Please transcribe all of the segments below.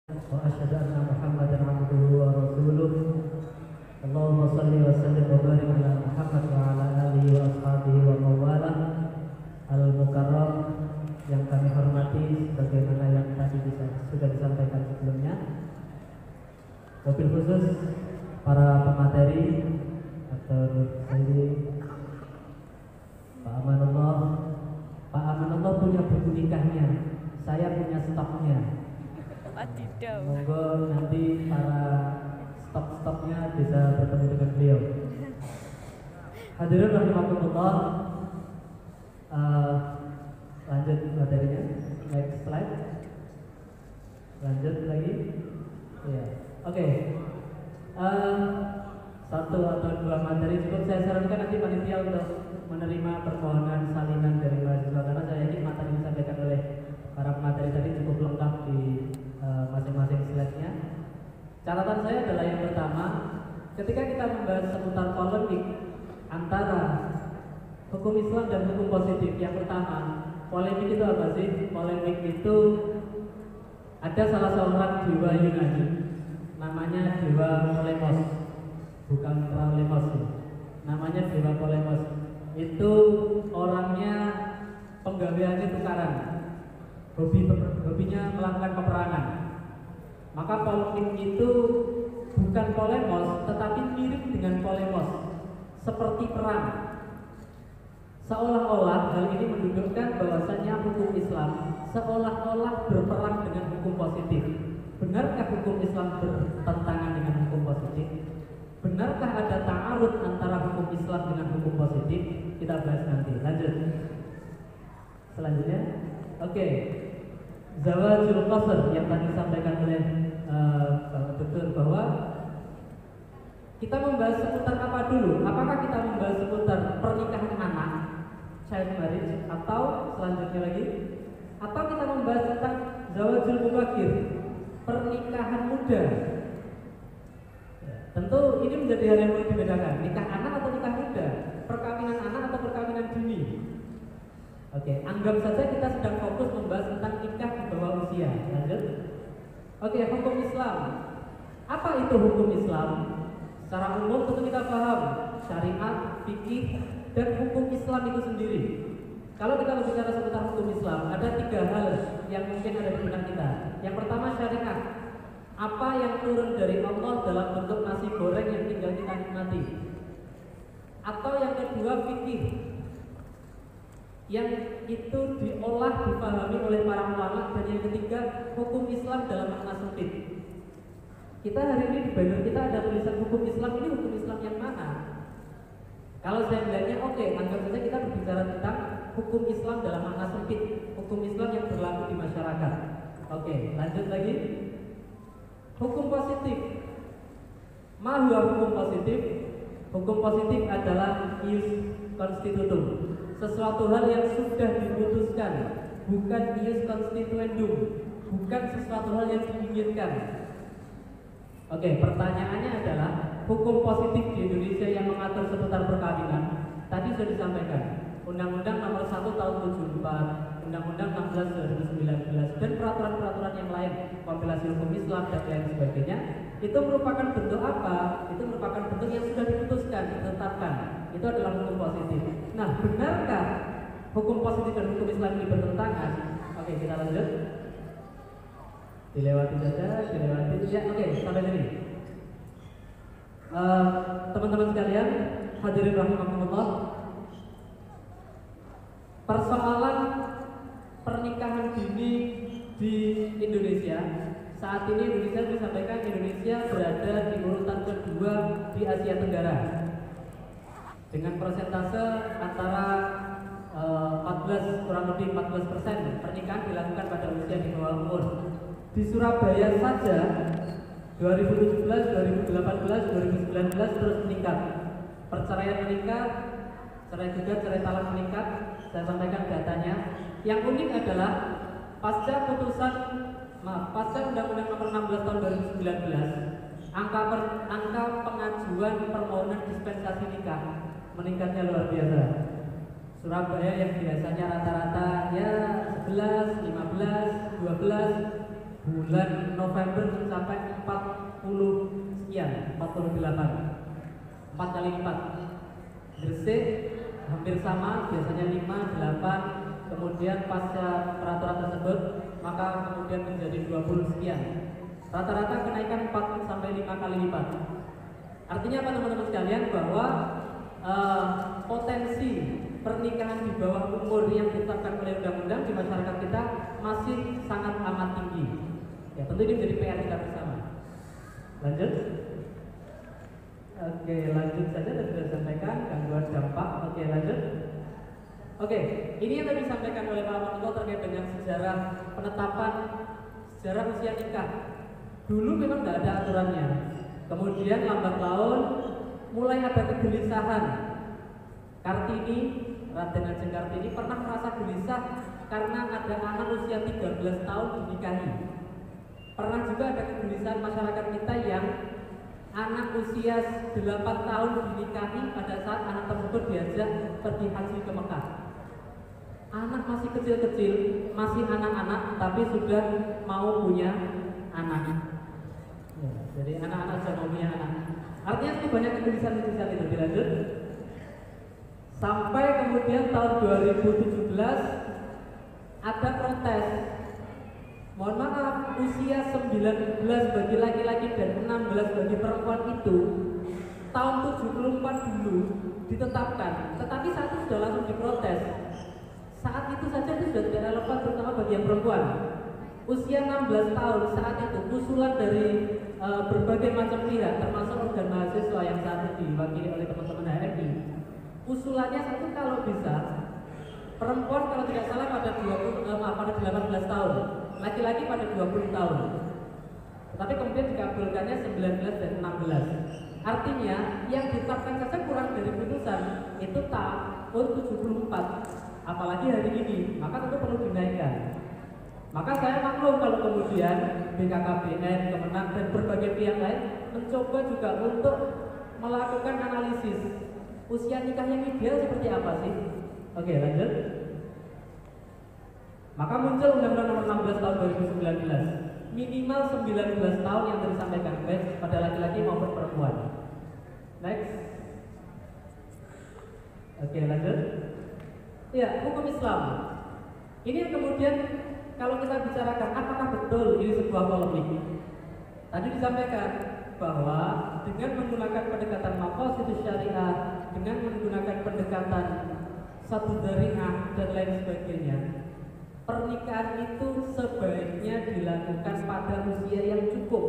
وأشهد أن محمدا عبده ورسوله اللهم صل وسلم وبارك على محمد وعلى آله وأصحابه wa mawalah al-mukarram yang kami hormati sebagaimana yang tadi sudah disampaikan sebelumnya. Wabil khusus para pemateri atau Pak Amanullah. Pak Amanullah punya buku nikahnya, saya punya stoknya. Monggo nanti para stok-stoknya bisa bertemu dengan beliau. Hadirin rahimakumullah. Lanjut materinya. Next slide. Lanjut lagi. Ya. Oke. Satu atau dua materi cukup. Saya sarankan nanti panitia untuk menerima permohonan salinan dari mahasiswa, karena saya yakin materi yang disampaikan oleh para pemateri tadi cukup lengkap di masing-masing slide-nya. Catatan saya adalah yang pertama, ketika kita membahas seputar polemik antara hukum Islam dan hukum positif, yang pertama, polemik itu apa sih? Polemik itu ada salah seorang dewa Yunani, namanya dewa Polemos, bukan Polemos, namanya dewa Polemos. Itu orangnya penggaweannya tukaran, hobinya melakukan peperangan. Maka polemik itu bukan polemos, tetapi mirip dengan polemos, seperti perang. Seolah-olah hal ini menunjukkan bahwasannya hukum Islam seolah-olah berperang dengan hukum positif. Benarkah hukum Islam bertentangan dengan hukum positif? Benarkah ada ta'arud antara hukum Islam dengan hukum positif? Kita bahas nanti. Lanjut. Selanjutnya, oke. Zawajul qasr yang tadi disampaikan oleh Dokter, bahwa kita membahas seputar apa dulu? Apakah kita membahas seputar pernikahan anak, child marriage, atau selanjutnya lagi, atau kita membahas tentang zawajul mubakir, pernikahan muda? Tentu ini menjadi hal yang perlu dibedakan. Nikah anak atau nikah muda, perkawinan anak atau perkawinan dini. Oke, anggap saja kita sedang fokus membahas tentang nikah di bawah usia. Lanjut. Oke, hukum Islam. Apa itu hukum Islam? Secara umum tentu kita paham syariat, fikih, dan hukum Islam itu sendiri. Kalau kita berbicara seputar hukum Islam, ada tiga hal yang mungkin ada di benak kita. Yang pertama syariat. Apa yang turun dari Allah dalam bentuk nasi goreng yang tinggal kita nikmati. Atau yang kedua fikih, yang itu diolah, dipahami oleh para ulama. Dan yang ketiga hukum Islam dalam makna sempit. Kita hari ini di banner kita ada tulisan hukum Islam. Ini hukum Islam yang mana? Kalau saya melihatnya, oke, anggap saja kita berbicara tentang hukum Islam dalam makna sempit, hukum Islam yang berlaku di masyarakat. Oke, lanjut lagi. Hukum positif. Ma huwa hukum positif? Hukum positif adalah ius constitutum, sesuatu hal yang sudah diputuskan, bukan ius constituendum, bukan sesuatu hal yang diinginkan. Oke, pertanyaannya adalah hukum positif di Indonesia yang mengatur seputar perkawinan. Tadi sudah disampaikan, Undang-Undang Nomor 1 Tahun 74, Undang-Undang 16 2019, dan peraturan-peraturan yang lain, kompilasi hukum Islam dan lain sebagainya. Itu merupakan bentuk apa? Itu merupakan bentuk yang sudah diputuskan, ditetapkan. Itu adalah hukum positif. Nah, benarkah hukum positif dan hukum Islam ini bertentangan? Oke, kita lanjut. Dilewati saja, dilewati. Ya, oke, sampai sini. Teman-teman sekalian, hadirin rahimakumullah. Persoalan pernikahan dini di Indonesia saat ini, Indonesia disampaikan Indonesia berada di urutan kedua di Asia Tenggara dengan persentase antara 14 kurang lebih 14% pernikahan dilakukan pada usia di bawah umur. Di Surabaya saja 2017, 2018, 2019 terus meningkat. Perceraian meningkat, cerai gugat, cerai talak meningkat. Saya sampaikan datanya. Yang unik adalah pasca Undang-Undang Nomor 16 Tahun 2019, angka pengajuan permohonan dispensasi nikah meningkatnya luar biasa. Surabaya yang biasanya rata-rata ya 11, 15, 12 bulan November mencapai 40 sekian, 48, 4 kali lipat. Gresik hampir sama, biasanya 5, 8, kemudian pasca peraturan tersebut maka kemudian menjadi 20 sekian. Rata-rata kenaikan 4 sampai 5 kali lipat. Artinya apa teman-teman sekalian, bahwa potensi pernikahan di bawah umur yang ditetapkan oleh undang-undang di masyarakat kita masih sangat amat tinggi. Ya, tentu ini menjadi PR kita bersama. Lanjut. Oke, lanjut saja, tadi sudah disampaikan gangguan dampak. Oke, lanjut. Oke, ini yang tadi disampaikan oleh Pak Menko terkait dengan sejarah penetapan sejarah usia nikah. Dulu memang tidak ada aturannya. Kemudian lambat laun mulai ada kegelisahan. Kartini, Raden Ajeng Kartini pernah merasa gelisah karena ada anak usia 13 tahun dinikahi. Pernah juga ada kegelisahan masyarakat kita yang anak usia 8 tahun dinikahi pada saat anak tersebut diajak pergi haji ke Mekah. Anak masih kecil-kecil, masih anak-anak, tapi sudah mau punya anak. Ya, jadi anak-anak sudah mau punya anak. Artinya itu banyak kegelisahan-kegelisahan itu. Dilanjut. Sampai kemudian tahun 2017 ada protes. Mohon maaf, usia 19 bagi laki-laki dan 16 bagi perempuan itu tahun 74 dulu ditetapkan, tetapi saat itu sudah langsung diprotes. Saat itu saja itu sudah tidak relevan, terutama bagi yang perempuan. Usia 16 tahun saat itu usulan dari berbagai macam pihak, termasuk organ mahasiswa yang saat ini diwakili oleh teman-teman HMI. Usulannya satu, kalau bisa perempuan kalau tidak salah pada 18 tahun, laki-laki pada 20 tahun. Tetapi kemudian dikabulkannya 19 dan 16. Artinya yang ditetapkan saja kurang dari putusan itu tahun 74. Apalagi hari ini, maka tentu perlu dinaikkan. Maka saya maklum kalau kemudian BKKBN, Kemenang dan berbagai pihak lain mencoba juga untuk melakukan analisis usia nikah yang ideal seperti apa sih. Oke, lanjut. Maka muncul Undang-Undang Nomor 16 Tahun 2019, minimal 19 tahun yang disampaikan baik pada laki-laki maupun perempuan. Next. Oke, lanjut. Ya, hukum Islam. Ini yang kemudian kalau kita bicarakan apakah betul ini sebuah polemik. Tadi disampaikan bahwa dengan menggunakan pendekatan maqasidus syariah, dengan menggunakan pendekatan satu dariah dan lain sebagainya, pernikahan itu sebaiknya dilakukan pada usia yang cukup.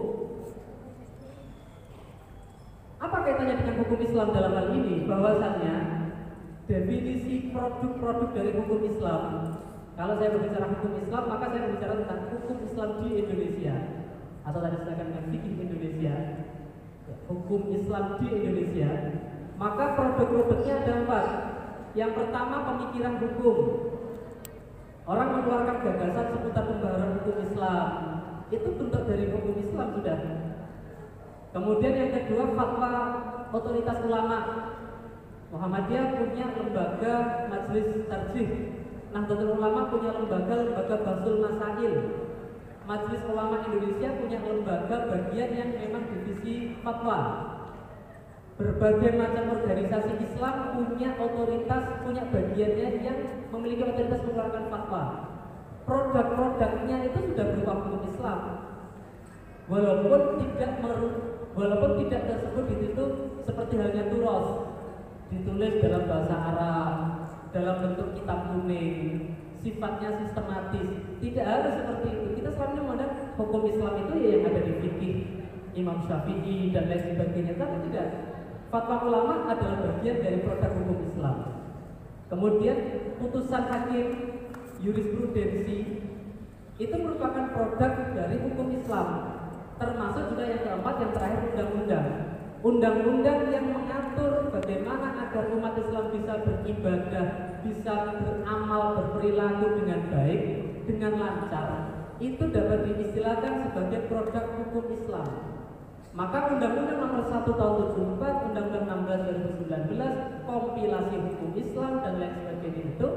Apa kaitannya dengan hukum Islam dalam hal ini? Bahwasannya definisi produk-produk dari hukum Islam, kalau saya berbicara hukum Islam, maka saya berbicara tentang hukum Islam di Indonesia, atau tadi saya katakan fikih Indonesia, hukum Islam di Indonesia. Maka produk-produknya ada 4. Yang pertama, pemikiran hukum. Orang mengeluarkan gagasan seputar pembaharuan hukum Islam, itu bentuk dari hukum Islam sudah. Kemudian yang kedua, fatwa otoritas ulama. Muhammadiyah punya lembaga majelis tarjih, Nahdlatul Ulama punya lembaga Basul Masail. Majelis Ulama Indonesia punya lembaga bagian yang memang divisi fatwa. Berbagai macam organisasi Islam punya otoritas, punya bagiannya yang memiliki otoritas mengeluarkan fatwa. Produk-produknya itu sudah berupa hukum Islam, walaupun tidak tersebut di situ seperti halnya turos, ditulis dalam bahasa Arab, dalam bentuk kitab kuning, sifatnya sistematis. Tidak harus seperti itu. Kita selalu memandang hukum Islam itu ya yang ada di fikih Imam Syafi'i dan lain sebagainya, tapi tidak. Fatwa ulama adalah bagian dari produk hukum Islam. Kemudian putusan hakim, jurisprudensi itu merupakan produk dari hukum Islam. Termasuk juga yang keempat, yang terakhir, undang-undang. Undang-undang yang mengatur bagaimana agar umat Islam bisa beribadah, bisa beramal, berperilaku dengan baik, dengan lancar, itu dapat diistilahkan sebagai produk hukum Islam. Maka Undang-Undang Nomor 1 Tahun 74, Undang-Undang 16 2019, kompilasi hukum Islam dan lain sebagainya itu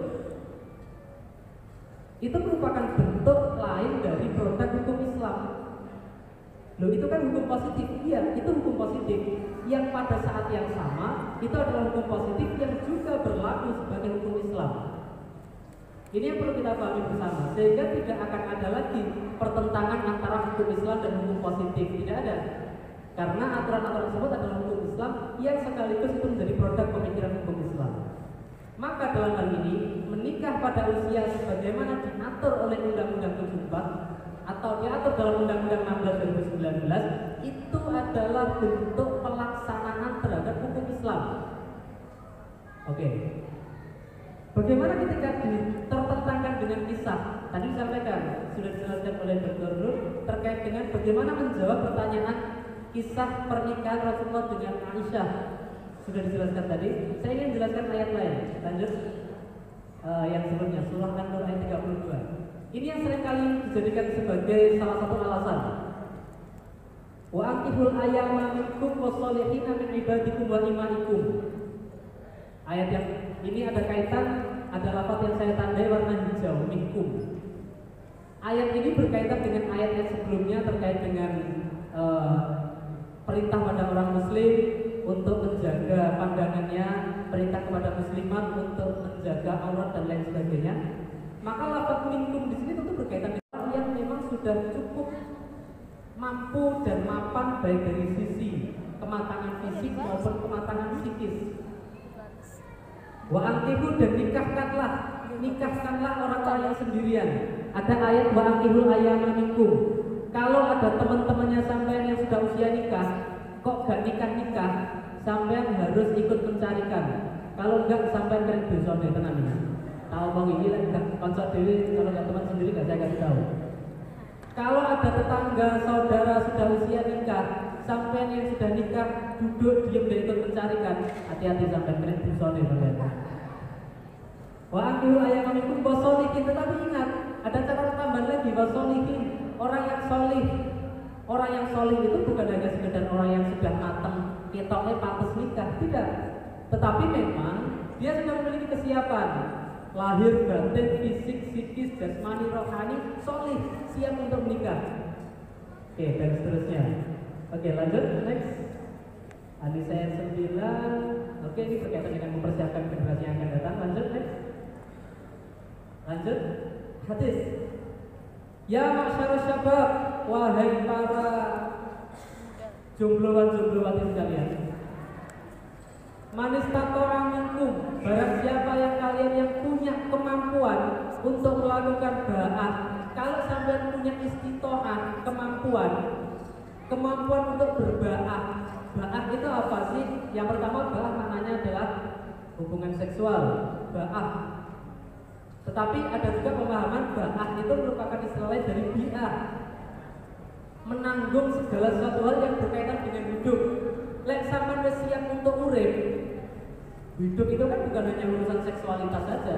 itu merupakan bentuk lain dari produk hukum Islam. Loh, itu kan hukum positif. Iya, itu hukum positif yang pada saat yang sama itu adalah hukum positif yang juga berlaku sebagai hukum Islam. Ini yang perlu kita pahami bersama, sehingga tidak akan ada lagi pertentangan antara hukum Islam dan hukum positif. Tidak ada, karena aturan-aturan tersebut adalah hukum Islam yang sekaligus itu menjadi produk pemikiran hukum Islam. Maka dalam hal ini, menikah pada usia sebagaimana diatur oleh Undang-Undang 74 atau diatur dalam Undang-Undang 16 2019 itu adalah bentuk pelaksanaan terhadap hukum Islam. Oke. Bagaimana ketika tertentangkan dengan kisah? Tadi disampaikan, sudah dijelaskan oleh Dr. Nur terkait dengan bagaimana menjawab pertanyaan kisah pernikahan Rasulullah dengan Aisyah. Sudah dijelaskan tadi. Saya ingin jelaskan ayat lain. Lanjut yang sebelumnya, surah An-Nur ayat 32. Ini yang seringkali dijadikan sebagai salah satu alasan. Wa ankihul ayyama minkum wassolihina min ibadikum wa imaikum. Ayat yang ini ada kaitan, ada lafaz yang saya tandai warna hijau, minkum. Ayat ini berkaitan dengan ayat yang sebelumnya terkait dengan perintah pada orang muslim untuk menjaga pandangannya, perintah kepada muslimat untuk menjaga aurat dan lain sebagainya. Maka lafaz minkum di sini tentu berkaitan dengan orang yang memang sudah cukup mampu dan mapan baik dari sisi kematangan fisik maupun kematangan psikis. Wa ankihu, dan nikahkanlah orang-orang yang sendirian. Ada ayat wa ankihul ayyama minkum. Kalau ada teman-temannya sampean yang sudah usia nikah, kok gak nikah-nikah, sampean harus ikut mencarikan. Kalau enggak sampean kan dosa tenan ya. Tahu bang ini lah, enggak konsep dewi, kalau enggak teman sendiri enggak saya kasih tahu. Kalau ada tetangga, saudara sudah usia nikah, sampean yang sudah nikah duduk diam dan ikut mencarikan, hati-hati sampean kena dosa tenan. Wa ankihul ayyama minkum wasolihin, tetapi ingat ada catatan tambahan lagi, wasolihin, orang yang solih. Orang yang solih itu bukan hanya sekedar orang yang sudah matang, ketoknya pantas nikah, tidak. Tetapi memang dia sudah memiliki kesiapan lahir, batin, fisik, psikis, jasmani, rohani, solih, siap untuk menikah. Oke, dan seterusnya. Oke, lanjut, next. Hadis ayat 9. Oke, ini berkaitan dengan mempersiapkan generasi yang akan datang. Lanjut, next. Lanjut, hadis. Ya masyarakat syabab, wahai para jombloan-jomblowati sekalian. Manistato'a minkum, barang siapa yang kalian yang punya kemampuan untuk melakukan ba'ah. Kalau sampai punya istito'ah, kemampuan untuk berba'ah. Ba'ah itu apa sih? Yang pertama, ba'ah maknanya adalah hubungan seksual, ba'ah. Tetapi ada juga pemahaman ba'ah itu merupakan istilah dari bi'ah, menanggung segala sesuatu hal yang berkaitan dengan hidup. Lek sampean wis siap untuk urip. Hidup itu kan bukan hanya urusan seksualitas saja.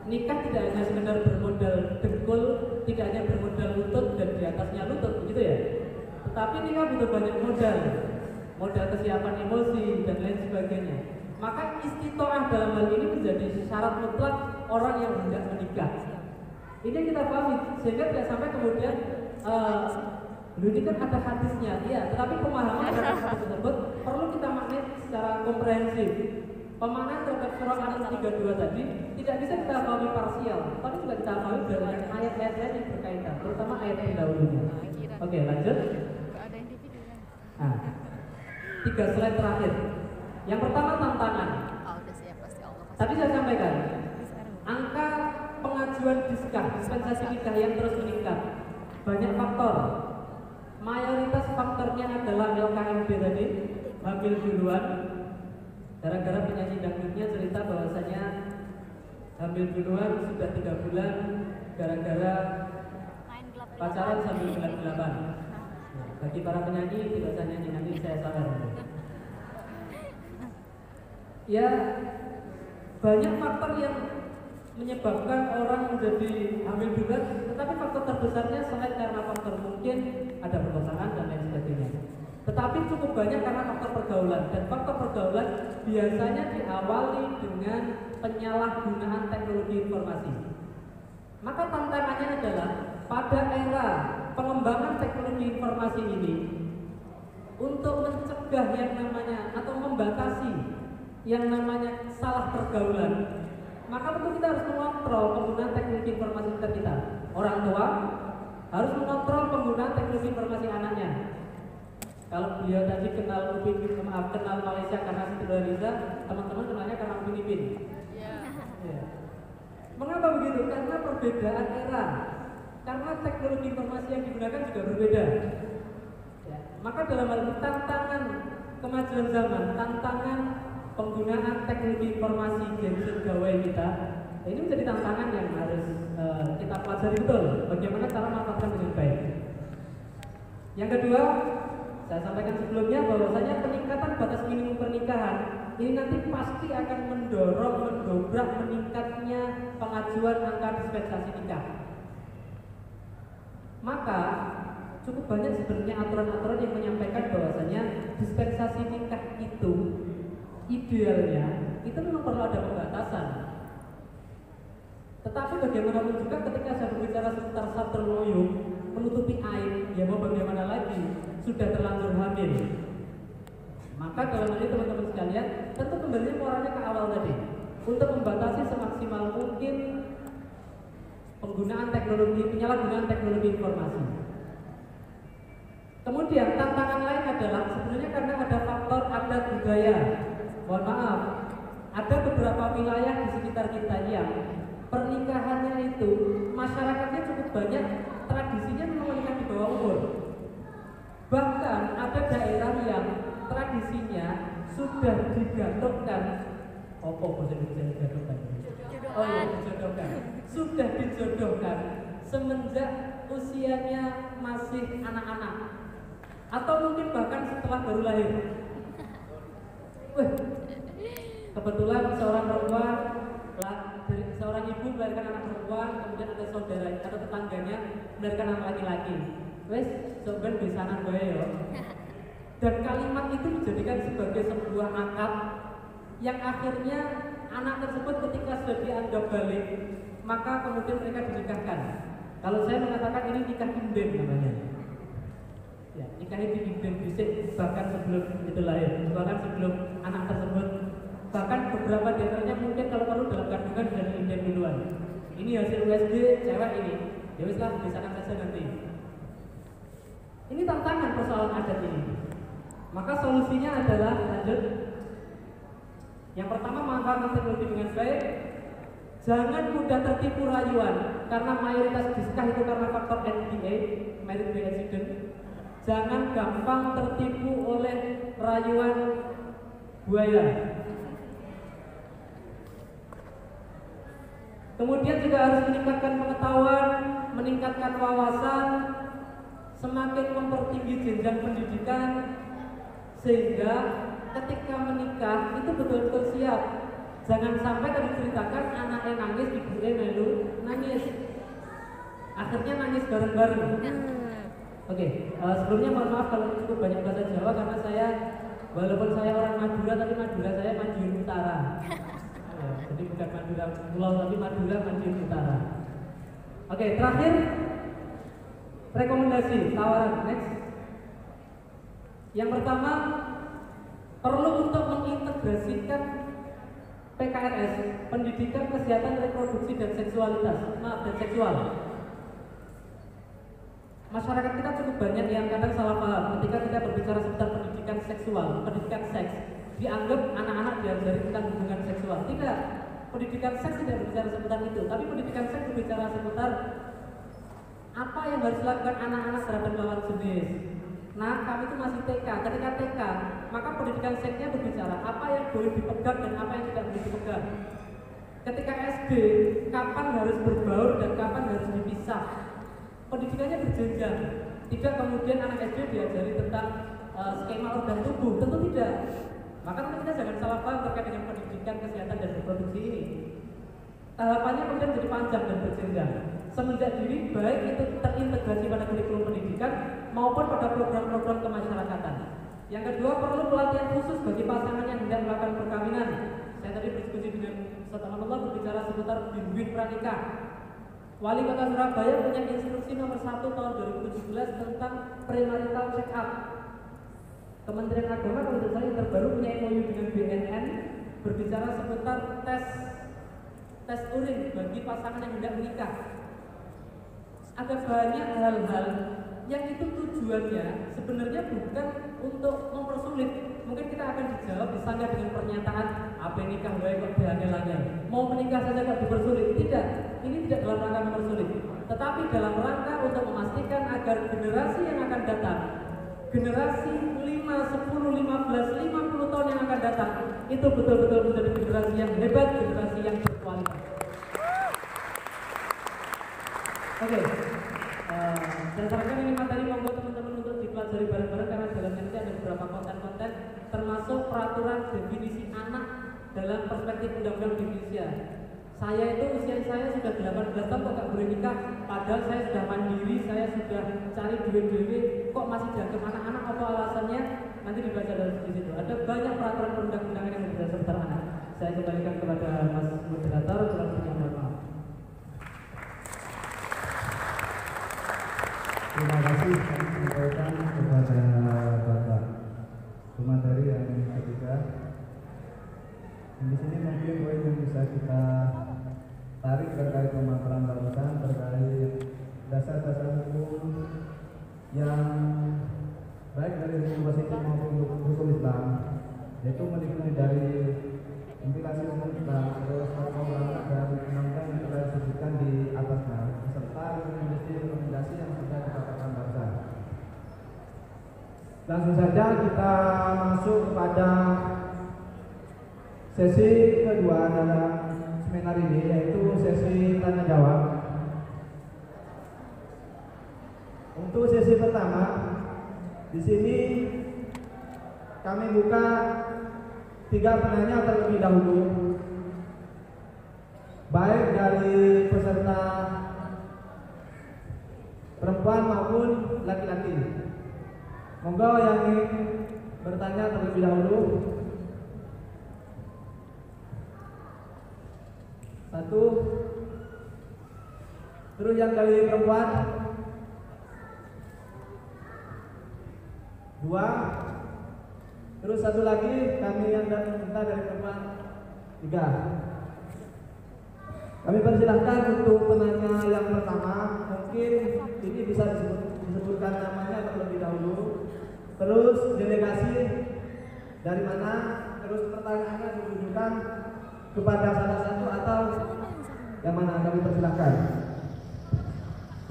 Nikah tidak hanya sekedar bermodal dengkul, tidak hanya bermodal lutut dan di atasnya lutut, begitu ya. Tetapi nikah butuh banyak modal kesiapan emosi dan lain sebagainya. Maka istitoah dalam hal ini menjadi syarat mutlak orang yang hendak menikah. Ini yang kita pahami, sehingga tidak sampai kemudian ini kan ada hadisnya, ya, tetapi pemahaman terhadap hadis tersebut perlu kita maknai secara komprehensif. Pemaknaan terhadap surah An-Nur 32 tadi tidak bisa kita pahami parsial, tapi juga kita pahami dari ayat-ayat lain yang berkaitan, terutama ayat yang dahulunya. Oke, lanjut. Nah, 3 slide terakhir. Yang pertama tantangan. Tadi saya sampaikan, angka pengajuan dispensasi nikah yang terus meningkat. Banyak faktor. Mayoritas faktornya adalah LKMB tadi, hamil duluan. Gara-gara penyanyi dangdutnya cerita bahwasanya hamil duluan sudah 3 bulan gara-gara pacaran sambil gelap-gelapan. Nah, bagi para penyanyi tidak usah nyanyi, nanti saya sabar. Ya, banyak faktor yang menyebabkan orang menjadi hamil duluan, tetapi faktor terbesarnya selain karena faktor mungkin ada perkosaan dan lain sebagainya. Tetapi cukup banyak karena faktor pergaulan, dan faktor pergaulan biasanya diawali dengan penyalahgunaan teknologi informasi. Maka tantangannya adalah pada era pengembangan teknologi informasi ini, untuk mencegah yang namanya atau membatasi yang namanya salah pergaulan, maka tentu kita harus mengontrol penggunaan teknologi informasi kita. Orang tua harus mengontrol penggunaan teknologi informasi anaknya. Kalau dia tadi kenal kenal Malaysia karena Siti Nurhaliza, teman-teman kenalnya karena Filipin. Yeah. Mengapa begitu? Karena perbedaan era. Karena teknologi informasi yang digunakan juga berbeda. Ya. Maka dalam hal ini tantangan kemajuan zaman, tantangan penggunaan teknologi informasi gadget gawai kita, ini menjadi tantangan yang harus kita pelajari betul. Bagaimana cara memanfaatkan dengan baik. Yang kedua, saya sampaikan sebelumnya bahwasanya peningkatan batas minimum pernikahan ini nanti pasti akan mendobrak meningkatnya pengajuan angka dispensasi nikah. Maka cukup banyak sebenarnya aturan-aturan yang menyampaikan bahwasanya dispensasi nikah itu idealnya itu memang perlu ada pembatasan. Tetapi bagaimanapun juga ketika saya berbicara seputar satrul uyub, menutupi aib, ya mau bagaimana lagi, sudah terlanjur hamil. Maka dalam hal ini teman-teman sekalian, tentu kembali moralnya ke awal tadi, untuk membatasi semaksimal mungkin penggunaan teknologi, penyalahgunaan teknologi informasi. Kemudian tantangan lain adalah sebenarnya karena ada faktor adat budaya. Mohon maaf, ada beberapa wilayah di sekitar kita yang pernikahannya itu masyarakatnya cukup banyak tradisinya memang menikah di bawah umur. Bahkan ada daerah yang tradisinya sudah digadokkan. Bahasa Indonesia digadokkan? Oh ya, dijodohkan. Sudah dijodohkan semenjak usianya masih anak-anak, atau mungkin bahkan setelah baru lahir. Kebetulan seorang perempuan, dari seorang ibu melahirkan anak perempuan, kemudian ada saudara atau tetangganya melahirkan anak laki-laki. Sobat besanan gue yo. Dan kalimat itu dijadikan sebagai sebuah akad yang akhirnya anak tersebut ketika sudah dianggap balik, maka kemudian mereka dinikahkan. Kalau saya mengatakan ini nikah inden namanya. Ya, nikah itu inden bisik bahkan sebelum itu lahir, bahkan sebelum anak tersebut. Bahkan beberapa di antaranya mungkin kalau perlu dalam kandungan sudah inden duluan. Ini hasil USG cewek ini. Ya wis lah, besanan saja nanti. Ini tantangan persoalan adat ini. Maka solusinya adalah lanjut. Yang pertama, manfaatkan teknologi dengan baik. Jangan mudah tertipu rayuan, karena mayoritas diskah itu karena faktor MBA, merit by accident. Jangan gampang tertipu oleh rayuan buaya. Kemudian juga harus meningkatkan pengetahuan, meningkatkan wawasan, semakin mempertinggi jenjang pendidikan, sehingga ketika menikah itu betul-betul siap. Jangan sampai tadi ceritakan anaknya nangis, ibunya melu nangis, akhirnya nangis bareng-bareng. Oke, sebelumnya mohon maaf kalau cukup banyak bahasa Jawa karena saya, walaupun saya orang Madura, tapi Madura saya Madiun Utara. Ya, jadi bukan Madura Pulau, tapi Madura Madiun Utara. Oke, terakhir rekomendasi tawaran next. Yang pertama, perlu untuk mengintegrasikan PKRS, pendidikan kesehatan reproduksi dan seksualitas, dan seksual. Masyarakat kita cukup banyak yang kadang salah paham ketika kita berbicara seputar pendidikan seksual, pendidikan seks, dianggap anak-anak diajari tentang hubungan seksual. Tidak, pendidikan seks tidak berbicara seputar itu, tapi pendidikan seks berbicara seputar apa yang harus dilakukan anak-anak terhadap lawan jenis. Nah, kami itu masih TK. Ketika TK, maka pendidikan seksnya berbicara apa yang boleh dipegang dan apa yang tidak boleh dipegang. Ketika SD, kapan harus berbaur dan kapan harus dipisah. Pendidikannya berjenjang. Tidak kemudian anak SD diajari tentang skema organ tubuh, tentu tidak. Maka kita jangan salah paham terkait dengan pendidikan kesehatan dan reproduksi ini. Tahapannya kemudian jadi panjang dan berjenjang. Semenjak dini baik itu terintegrasi pada kurikulum pendidikan maupun pada program-program kemasyarakatan. Yang kedua, perlu pelatihan khusus bagi pasangan yang hendak melakukan perkawinan. Saya tadi berdiskusi dengan Ustaz Amanullah berbicara seputar bimbing pranikah. Wali Kota Surabaya punya instruksi nomor 1 tahun 2017 tentang premarital check up. Kementerian Agama kalau tidak salah yang terbaru punya MOU dengan BNN berbicara seputar tes urin bagi pasangan yang hendak menikah. Ada banyak hal-hal yang itu tujuannya sebenarnya bukan untuk mempersulit. Mungkin kita akan dijawab disangka dengan pernyataan apa nikah baik kok dihamil-hamil. Mau menikah saja kok dipersulit? Tidak, ini tidak dalam rangka mempersulit, tetapi dalam rangka untuk memastikan agar generasi yang akan datang, generasi 5, 10, 15, 50 tahun yang akan datang itu betul-betul menjadi generasi yang hebat, generasi yang berkualitas. Oke. Saya sarankan ini materi membuat teman-teman untuk dipelajari bareng-bareng karena dalamnya nanti ada beberapa konten-konten termasuk peraturan definisi anak dalam perspektif undang-undang di Indonesia. Saya itu usia saya sudah 18 tahun kok gak boleh nikah, padahal saya sudah mandiri, saya sudah cari duit-duit, kok masih dianggap anak-anak, apa alasannya? Nanti dibaca dari situ. Ada banyak peraturan perundang-undangan yang berbeda seputar anak. Saya kembalikan kepada Mas Moderator untuk menyampaikan. Terima kasih sampaikan kepada Bapak pemateri yang ketiga. Di sini mungkin poin yang bisa kita tarik terkait pemaparan barusan terkait dasar-dasar hukum yang baik dari hukum positif maupun hukum Islam, yaitu meliputi dari implikasi hukum Islam, terus perkembangan dari undang-undang yang telah disebutkan di atasnya, serta rekomendasi yang sudah dikatakan barusan. Langsung saja kita masuk kepada sesi kedua dalam seminar ini, yaitu sesi tanya jawab. Untuk sesi pertama, di sini kami buka 3 penanya terlebih dahulu, baik dari peserta perempuan maupun laki-laki. Monggo yang ingin bertanya terlebih dahulu. 1. Terus yang dari perempuan 2. Terus 1 lagi kami yang minta dari perempuan 3. Kami persilahkan untuk penanya yang pertama. Mungkin ini bisa disebutkan namanya terlebih dahulu, terus delegasi dari mana, terus pertanyaannya ditujukan kepada salah satu atau yang mana. Kami persilahkan.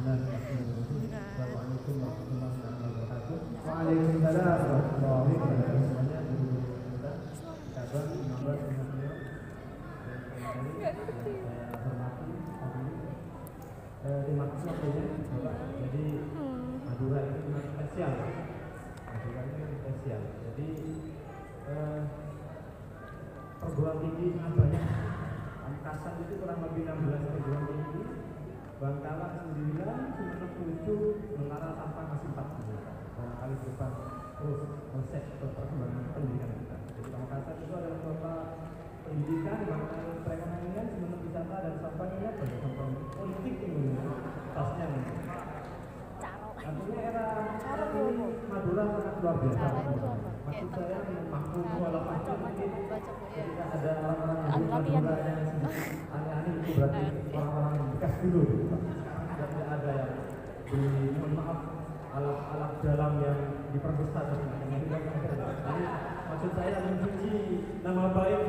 Assalamualaikum warahmatullahi wabarakatuh. Waalaikumsalam warahmatullahi wabarakatuh. Semuanya cabang 16 terima kasih waktunya Bapak. Jadi Madura itu memang spesial. Madura itu memang spesial. Jadi perguruan tinggi sangat banyak. Angkatan itu kurang lebih 16 perguruan tinggi. Bangkalan 9, Sumenep 7, Menara Sampang masih 4. Barangkali berupa terus proses perkembangan pendidikan kita. Jadi Angkatan itu adalah kota pendidikan, Bangkalan perekonomian, Sumenep wisata, dan Sampangnya berdasarkan politik Indonesia. Pasnya artinya era ini Madura sangat luar biasa. Maksud saya makmum walaupun mungkin ketika ada orang-orang yang Madura yang aneh-aneh itu berarti orang-orang bekas dulu. Tidak ada yang mohon maaf alat-alat dalam yang diperbesar dan sebagainya. Jadi maksud saya mencuci nama baik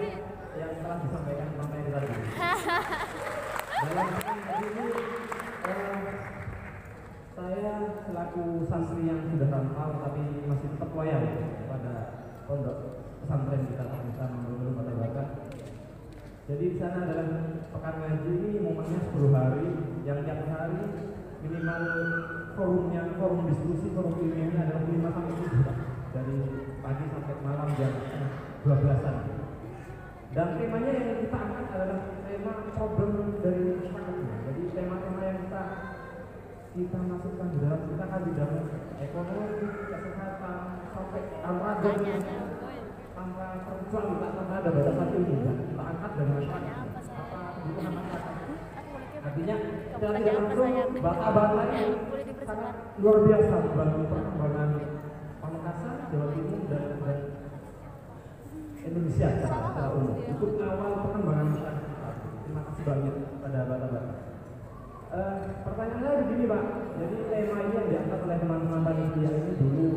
yang telah disampaikan materi tadi. Dalam ini saya selaku santri yang sudah rantau tapi masih tetap loyal pada pondok pesantren kita bisa belum Batak. Jadi di sana adalah pekan ngaji ini momennya 10 hari, yang tiap hari minimal forum diskusi, forum ilmiahnya adalah 5 sampai 7 dari pagi sampai malam jam 12-an. Dan temanya yang kita angkat adalah tema problem dari masyarakatnya. Jadi tema-tema yang kita masukkan di dalam, kita kan di dalam ekonomi, kesehatan, sampai olahraga, tanpa terkecuali tanpa ada batasan ini. Kita angkat dari masyarakat apa kebutuhan masyarakat. Artinya secara tidak langsung bapak-bapak ini sangat luar biasa bagi perkembangan Pamekasan, Jawa Timur dan Indonesia secara umum. Itu awal perkembangan masyarakat. Terima kasih banyak pada bapak-bapak. Pertanyaan saya begini Pak, jadi tema ini yang diangkat oleh teman-teman panitia ini dulu,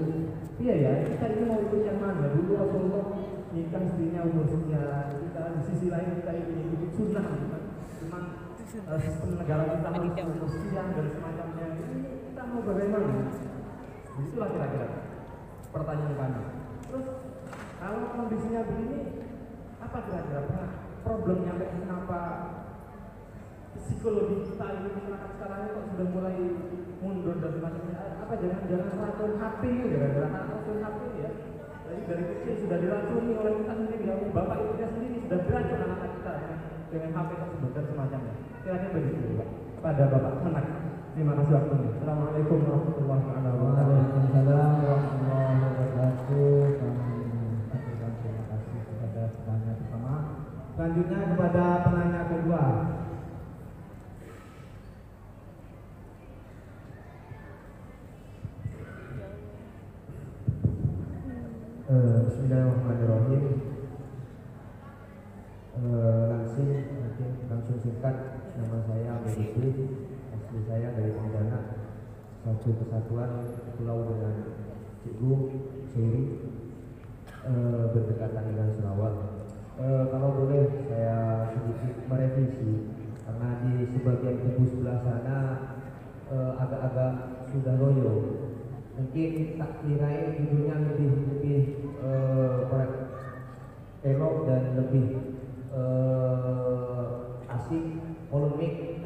iya ya, kita ini mau ikut yang mana? Dulu Rasulullah nikah istrinya umur sekian, kita di sisi lain kita ini ikut sunnah, kan? Memang sistem negara kita harus umur sekian dan semacamnya. Ini kita mau bagaimana? Itulah kira-kira pertanyaan kami. Terus kalau kondisinya begini, apa kira-kira Pak? Problemnya kenapa psikologi kita ini masyarakat sekarang ini kok sudah mulai mundur dan semacamnya? Apa jangan-jangan racun hati ini gara-gara racun hati ya? Jadi dari kecil sudah diracuni oleh kita sendiri, ya bapak ibunya sendiri sudah diracun anak kita dengan HP tersebut dan semacamnya. Kira-kira begitu Pak. Pada Bapak Menak. Terima kasih waktunya. Assalamualaikum warahmatullahi wabarakatuh. Waalaikumsalam warahmatullahi wabarakatuh. Terima kasih kepada penanya pertama. Selanjutnya kepada penanya kedua. Bismillahirrahmanirrahim. Langsung singkat, nama saya BDB, asli saya dari Pontianak, satu kesatuan pulau dengan Cikgu, Seri, berdekatan dengan Sarawak. Kalau boleh saya sedikit merevisi, karena di sebagian kubu sebelah sana agak-agak sudah loyo. Mungkin tak kirain judulnya lebih elok dan lebih asik, polemik,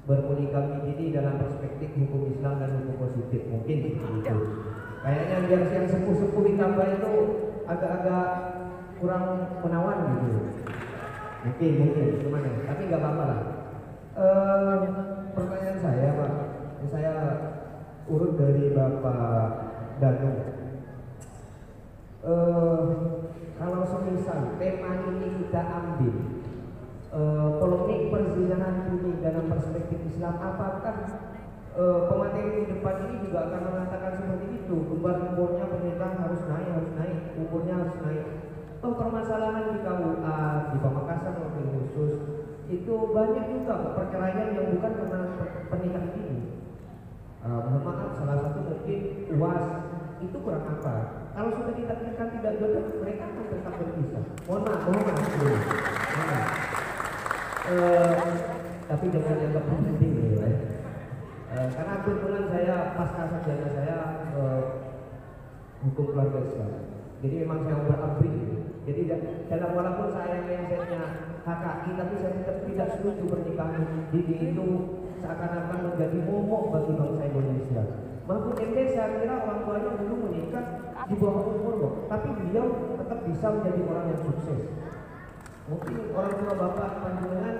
berpoligami ini dalam perspektif hukum Islam dan hukum positif, mungkin begitu. Kayaknya biar yang sepuh-sepuh ditambah itu agak-agak kurang menawan gitu. Mungkin gimana? Tapi nggak apa-apa lah. Pertanyaan saya Pak, saya urut dari Bapak Danu. Kalau semisal tema ini kita ambil polemik perzinahan ini dalam perspektif Islam, apakah pemateri di depan ini juga akan mengatakan seperti itu? Gembar-gembornya pernikahan harus naik, umurnya harus naik. Permasalahan di KUA, di Pamekasan mobil khusus itu banyak juga perceraian yang bukan karena pernikahan ini. Mohon maaf, salah satu mungkin UAS itu kurang apa? Kalau sudah ditakdirkan tidak jodoh, mereka akan tetap berpisah. Mohon maaf. Tapi jangan dianggap penting ya. Karena kebetulan saya pasca sarjana saya hukum keluarga Islam. Jadi memang saya berabri. Jadi dalam walaupun saya mindsetnya HKI, tapi saya tetap tidak setuju pernikahan dini itu seakan-akan menjadi momok bagi bangsa Indonesia. Mahfud MD saya kira orang tuanya dulu menikah di bawah umur kok, tapi beliau tetap bisa menjadi orang yang sukses. Mungkin orang tua bapak panjenengan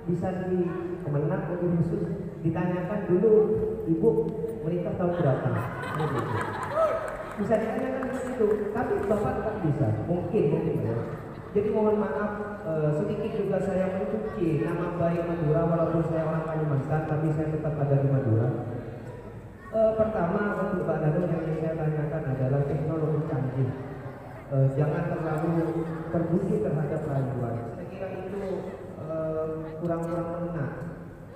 bisa di Kemenak lebih khusus ditanyakan dulu ibu menikah tahun berapa, bisa ditanyakan itu, tapi bapak tetap bisa, mungkin ya. Jadi mohon maaf, sedikit juga saya mencuci nama baik Madura, walaupun saya orang Kalimantan, tapi saya tetap ada di Madura. Pertama untuk Pak Danu yang saya tanyakan adalah teknologi canggih. Jangan terlalu terbujuk terhadap rayuan. Saya kira itu kurang-kurang mengena.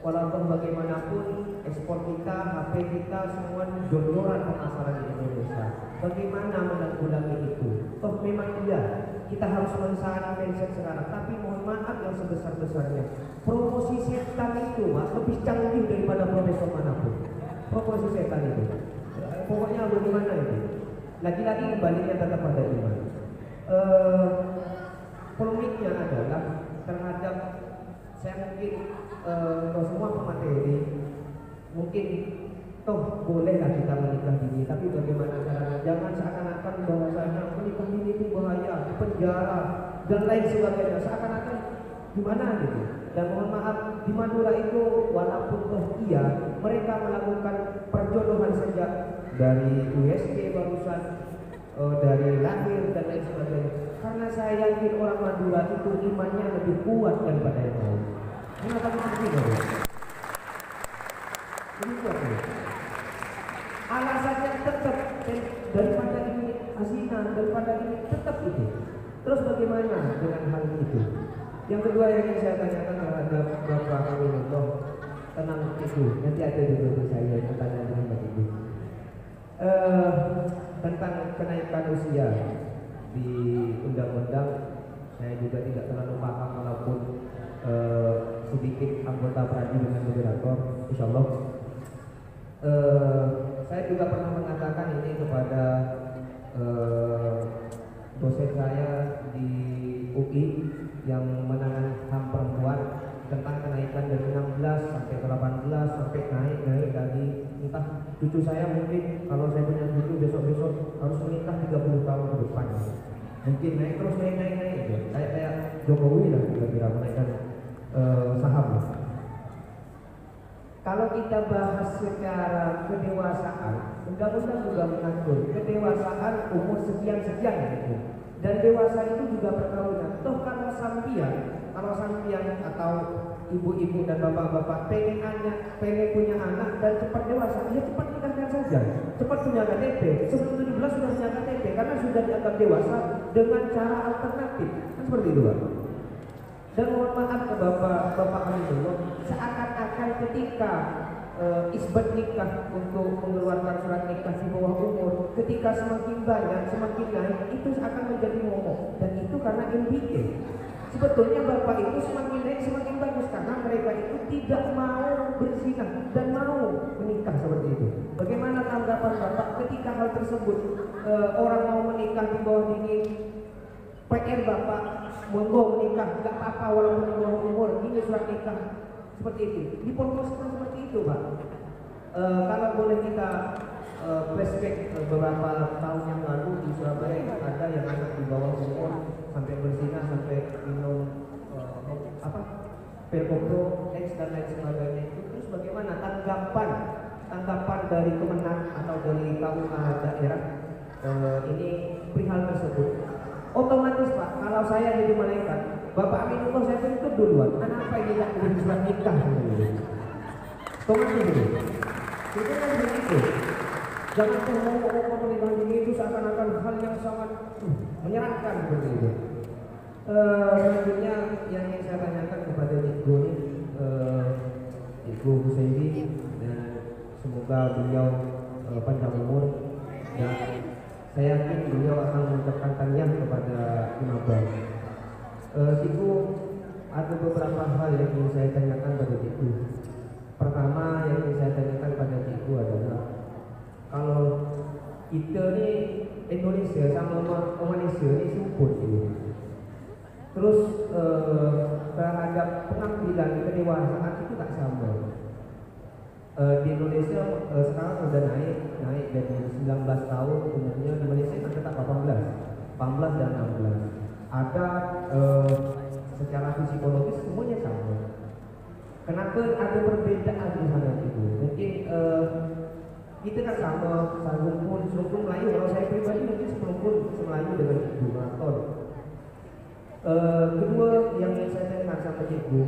Walaupun bagaimanapun ekspor kita, HP kita semua jor-joran pemasaran di Indonesia. Bagaimana menanggulangi itu? Toh memang iya, kita harus mensahani mindset sekarang. Tapi mohon maaf yang sebesar-besarnya, promosi setan itu lebih canggih daripada profesor manapun. Promosi setan itu, pokoknya bagaimana itu? Lagi-lagi kembalinya tetap pada iman. Polemiknya adalah terhadap saya mungkin semua pemateri mungkin toh bolehlah kita menikah dini, tapi bagaimana caranya? Jangan seakan-akan bahwasanya menikah dini itu bahaya, di penjara dan lain sebagainya, seakan-akan gimana gitu. Dan mohon maaf, di Madura itu walaupun toh iya mereka melakukan perjodohan sejak dari USG barusan, dari lahir dan lain sebagainya. Karena saya yakin orang Madura itu imannya lebih kuat daripada yang lain. Kenapa begitu? daripada ini, tetap itu. Terus bagaimana dengan hal itu? Yang kedua yang ingin saya tanyakan terhadap Bapak Aminullah, tenang itu, nanti ada juga saya yang tanya dengan Bapak Ibu. Tentang kenaikan usia di undang-undang, saya juga tidak terlalu paham walaupun sedikit anggota Pradi dengan moderator, insya Allah. Saya juga pernah mengatakan ini kepada dosen saya di UI yang menangani HAM perempuan tentang kenaikan dari 16 sampai 18 sampai naik dari entah cucu saya mungkin kalau saya punya cucu besok-besok harus menikah 30 tahun ke depan, mungkin naik terus naik gitu. Kayak Jokowi lah kira-kira menaikkan saham. Kalau kita bahas secara kedewasaan, undang-undang juga mengatur kedewasaan umur sekian-sekian gitu. Dan dewasa itu juga perkawinan. Toh kalau sampian atau ibu-ibu dan bapak-bapak pengen punya anak dan cepat dewasa, ya cepat nikahkan saja. Cepat punya KTP. Sebelum 17 sudah punya KTP karena sudah dianggap dewasa dengan cara alternatif. Kan seperti itu, Pak. Dan mohon maaf ke bapak kami dulu, seakan-akan ketika isbat nikah untuk mengeluarkan surat nikah di bawah umur, ketika semakin banyak, semakin naik, itu akan menjadi momok. Dan itu karena MBA. Sebetulnya bapak itu semakin naik semakin bagus karena mereka itu tidak mau berzina dan mau menikah seperti itu. Bagaimana tanggapan bapak ketika hal tersebut? Orang mau menikah di bawah dini, PR bapak monggo menikah, nggak apa-apa walaupun di bawah umur, ini surat nikah seperti itu. Dipromosikan seperti itu, Pak. Kalau boleh kita flashback beberapa tahun yang lalu di Surabaya ada yang anak di bawah umur sampai berzina, sampai minum pil koplo, X dan lain sebagainya itu. Terus bagaimana tanggapan dari Kemenang atau dari KUA daerah ini perihal tersebut? Otomatis Pak, kalau saya jadi malaikat, Bapak Aminullah saya tuntut duluan. Kenapa ini tidak menjadi surat nikah? Otomatis itu. Itu kan begitu. Jangan ngomong pernikahan ini itu seakan-akan hal yang sangat menyeramkan seperti itu. Selanjutnya yang ingin saya tanyakan kepada Ibu ini, Ibu Husaini, dan semoga beliau panjang umur dan saya yakin beliau akan mengucapkan tahniah kepada Imam Bang. Ibu, ada beberapa hal yang ingin saya tanyakan pada Ibu. Pertama yang ingin saya tanyakan pada Ibu adalah kalau kita ni Indonesia sama Malaysia ni serupa gitu. Terus terhadap pengambilan kedewasaan itu tak sama. Di Indonesia sekarang sudah naik dari 19 tahun, umumnya di Malaysia kan tetap 18 dan 16. Ada secara psikologis semuanya sama. Kenapa ada perbedaan di sana itu? Mungkin kita kan sama serumpun Melayu. Kalau saya pribadi mungkin serumpun Melayu dengan Ibu Maton. Kedua yang saya tanyakan sama Ibu,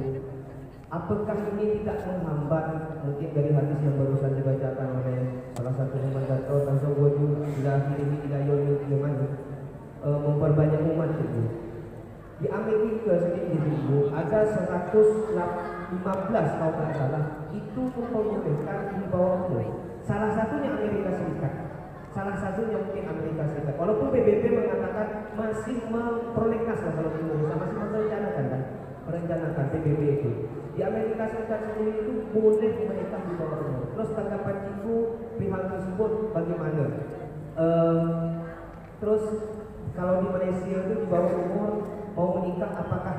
apakah ini tidak menghambat mungkin dari hadis yang barusan dibacakan oleh salah satu komentator Tazawwaju ila akhirih ila yaumil qiyamah, memperbanyak umat itu. Di Amerika sendiri Ibu ada 115 kalau tidak salah itu memperbolehkan di bawah umur. Salah satunya Amerika Serikat. Salah satunya mungkin Amerika Serikat. Walaupun PBB mengatakan masih memprolegnas lah kalau di Indonesia masih merencanakan PBB itu. Di Amerika Serikat sendiri itu boleh menikah di bawah umur. Terus tanggapan Ibu pihak tersebut bagaimana? Terus kalau di Malaysia itu di bawah umur mau menikah apakah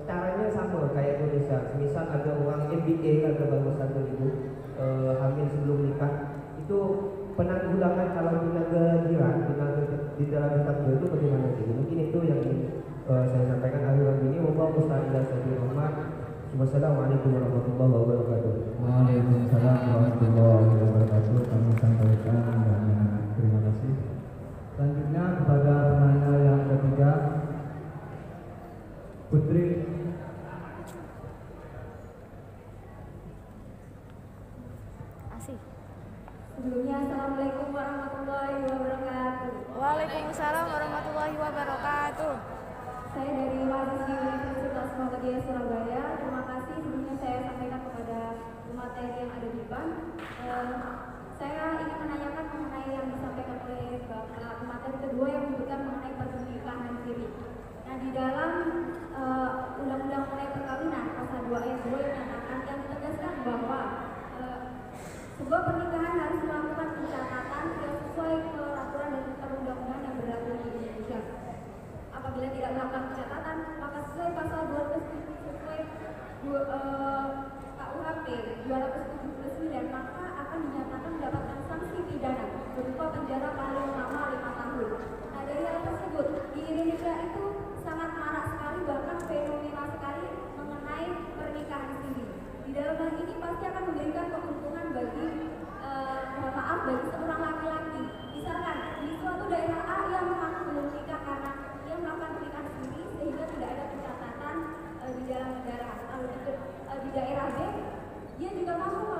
caranya sama kayak Indonesia? Misal ada orang MBA ada baru satu Ibu hamil sebelum nikah, itu penanggulangan kalau di negara jiran di dalam tetangga itu bagaimana sih? Mungkin itu yang saya sampaikan akhir ini. Wallahu a'lam bishawab. Wassalamualaikum warahmatullahi wabarakatuh. Waalaikumsalam warahmatullahi wabarakatuh. Kami sampaikan dan terima kasih. Selanjutnya kepada penanya yang ketiga, Putri. Sebelumnya, Assalamualaikum warahmatullahi wabarakatuh. Waalaikumsalam warahmatullahi wabarakatuh. Saya dari mahasiswa Universitas Muhammadiyah Surabaya. Terima kasih sebelumnya saya sampaikan kepada materi yang ada di depan. Saya ingin menanyakan mengenai yang disampaikan oleh Bapak materi kedua yang menyebutkan mengenai pernikahan siri. Nah, di dalam Undang-Undang mengenai perkawinan pasal 2 ayat 2 yang menyatakan yang ditegaskan bahwa sebuah pernikahan harus melakukan pencatatan yang sesuai peraturan dan perundang-undangan yang berlaku di Indonesia. Apabila tidak melakukan pencatatan, maka sesuai pasal 200 sesuai KUHP 279 maka akan dinyatakan mendapatkan sanksi pidana berupa penjara paling lama 5 tahun. Nah, dari hal tersebut di Indonesia itu sangat marak sekali, bahkan fenomenal sekali mengenai pernikahan siri. Di dalam hal ini pasti akan memberikan keuntungan bagi bagi seorang laki-laki. Misalkan di suatu daerah A yang mengaku belum menikah karena dia melakukan pernikahan siri sehingga tidak ada pencatatan di dalam negara. Lalu di daerah B dia juga mampu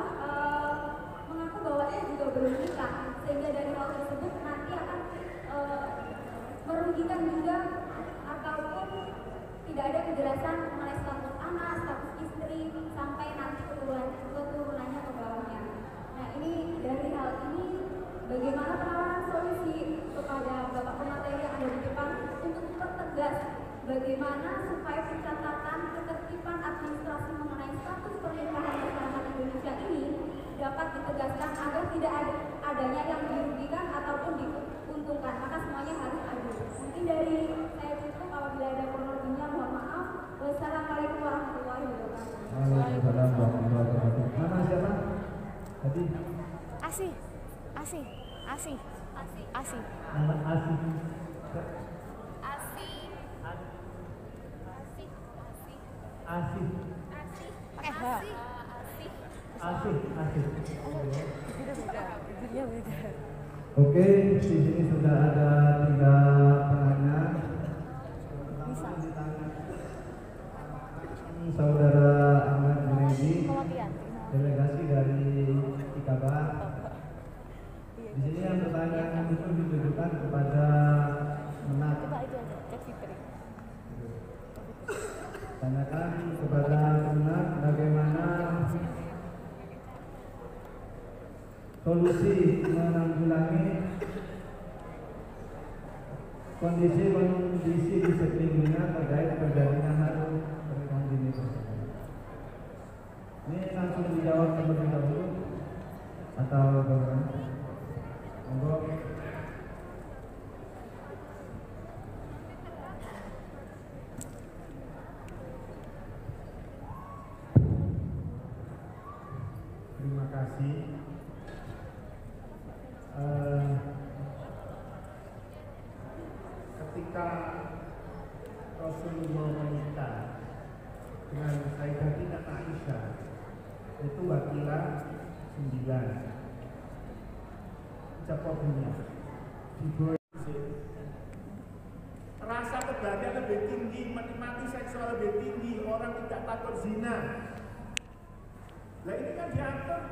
mengaku bahwa dia juga belum menikah, sehingga dari hal tersebut nanti akan merugikan juga ataupun tidak ada kejelasan mengenai status anak, status istri, sampai nanti keturunannya ke bawahnya. Nah, ini dari hal ini bagaimana penawaran solusi kepada Bapak pemateri yang ada di depan untuk mempertegas bagaimana supaya pencatatan ketertiban administrasi mengenai status pernikahan masyarakat Indonesia ini dapat ditegaskan agar tidak adanya yang dirugikan ataupun diuntungkan, maka semuanya harus adil. Mungkin dari saya cukup, apabila ada kurang lebihnya mohon maaf. Wassalamualaikum warahmatullahi wabarakatuh. Waalaikumsalam warahmatullahi wabarakatuh. Nama siapa? Tadi? Asih. Nama Asih. Asih. Pakai H. Asih. Bibirnya beda. Oke, di sini sudah ada 3 penanya. Bisa. Saudara Ahmad Junaidi, Kematian. delegasi dari IKBA. Di sini yang pertanyaan itu ditujukan kepada Menat. Coba itu aja, cek Fitri. Tanyakan kepada Menat bagaimana solusi menanggulangi kondisi di sekelilingnya terkait terjadinya hal pernikahan dini tersebut. Ini langsung dijawab terlebih dahulu atau bagaimana? Monggo. Terima kasih. Ketika Rasulullah menikah dengan Sayyidatina Aisyah itu wakilah 9 Jakobinya rasa kebahagiaan lebih tinggi, menikmati seksual lebih tinggi, orang tidak takut zina. Nah ini kan diatur.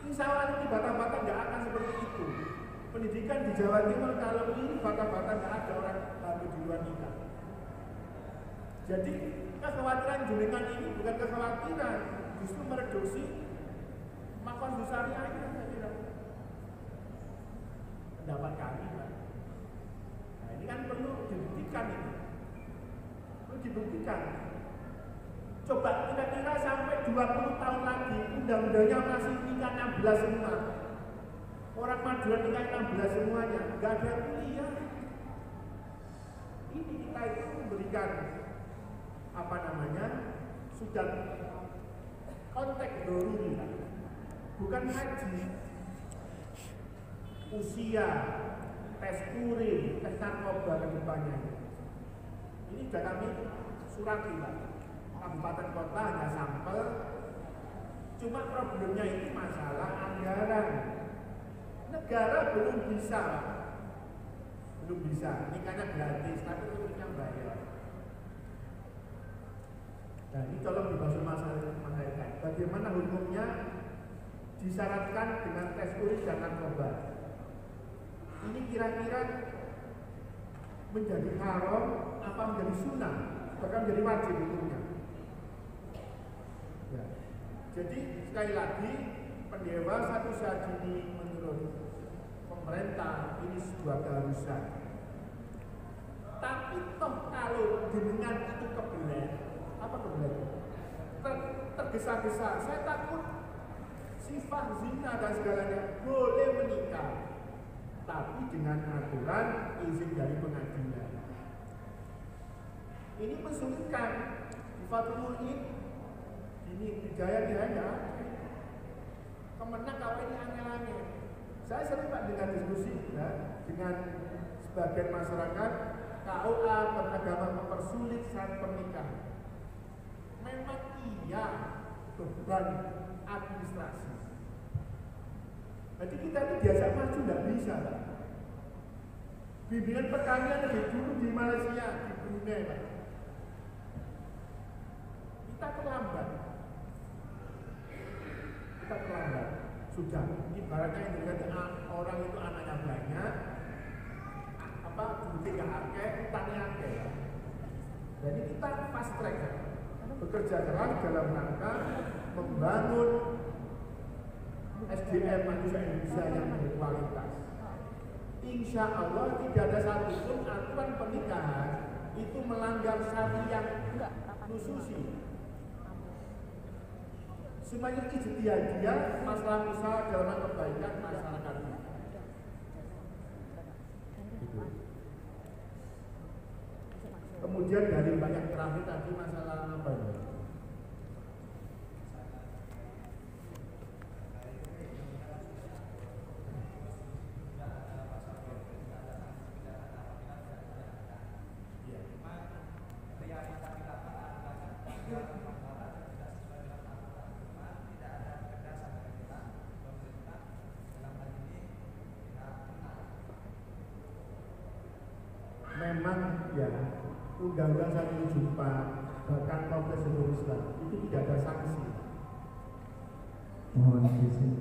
Insya Allah di bata-bata nggak akan seperti itu. Pendidikan di Jawa Timur kalau ini bata-bata nggak ada orang baru di luar nikah. Jadi kekhawatiran jenengan ini bukan kekhawatiran, justru mereduksi makon syariah ini, saya kira. Pendapat kami, Pak. Nah ini kan perlu dibuktikan ini, perlu dibuktikan. Coba kira-kira sampai 20 tahun lagi undang-undangnya masih nikah 16 semua. Orang Madura nikah 16 semuanya, nggak ada kuliah. Ini kita itu memberikan sudah konteks doruri, bukan haji. Usia, tes urin, tes narkoba ke depannya. Ini sudah kami surati, Pak. Kabupaten kota hanya sampel. Cuma problemnya ini masalah anggaran. Negara belum bisa, Pak. Belum bisa. Nikahnya gratis, tapi urusannya bayar. Nah, ini tolong dibahas masalah. Bagaimana hukumnya disyaratkan dengan tes urin dan narkoba. Ini kira-kira menjadi haram apa menjadi sunnah, bahkan menjadi wajib hukumnya. Ya. Jadi sekali lagi pendewasa usia dini menurut pemerintah ini sebuah keharusan. Tapi toh kalau dengan itu kebelet, apa kebelet? Tergesa-gesa, saya takut sifat zina dan segalanya boleh menikah, tapi dengan aturan izin dari pengadilan. Ini mensulitkan Fatul Mu'in ini Hidayah dihanya kemenang kalau ini aneh-aneh. Saya sering Pak dengan diskusi ya, dengan sebagian masyarakat, KUA beragama mempersulit saat pernikahan. Memang iya beban administrasi. Jadi kita ini diajak maju tidak bisa Pak. Bimbingan perkawinan lebih dulu di Malaysia, di Brunei Pak. Kita terlambat. Sudah, ibaratnya Indonesia orang itu anaknya banyak, duitnya gak akeh, utangnya akeh. Jadi kita fast track ya. Bekerja keras dalam rangka membangun SDM manusia Indonesia yang berkualitas. Insya Allah tidak ada satupun aturan pernikahan itu melanggar syariat nususi. Semuanya ijtihadiyah masalah usaha dalam kebaikan masyarakat. Kemudian dari banyak terakhir tadi masalah apa ini? Memang ya Undang-Undang 174 bahkan Kongres Seluruh Islam itu tidak ada sanksi. Mohon izin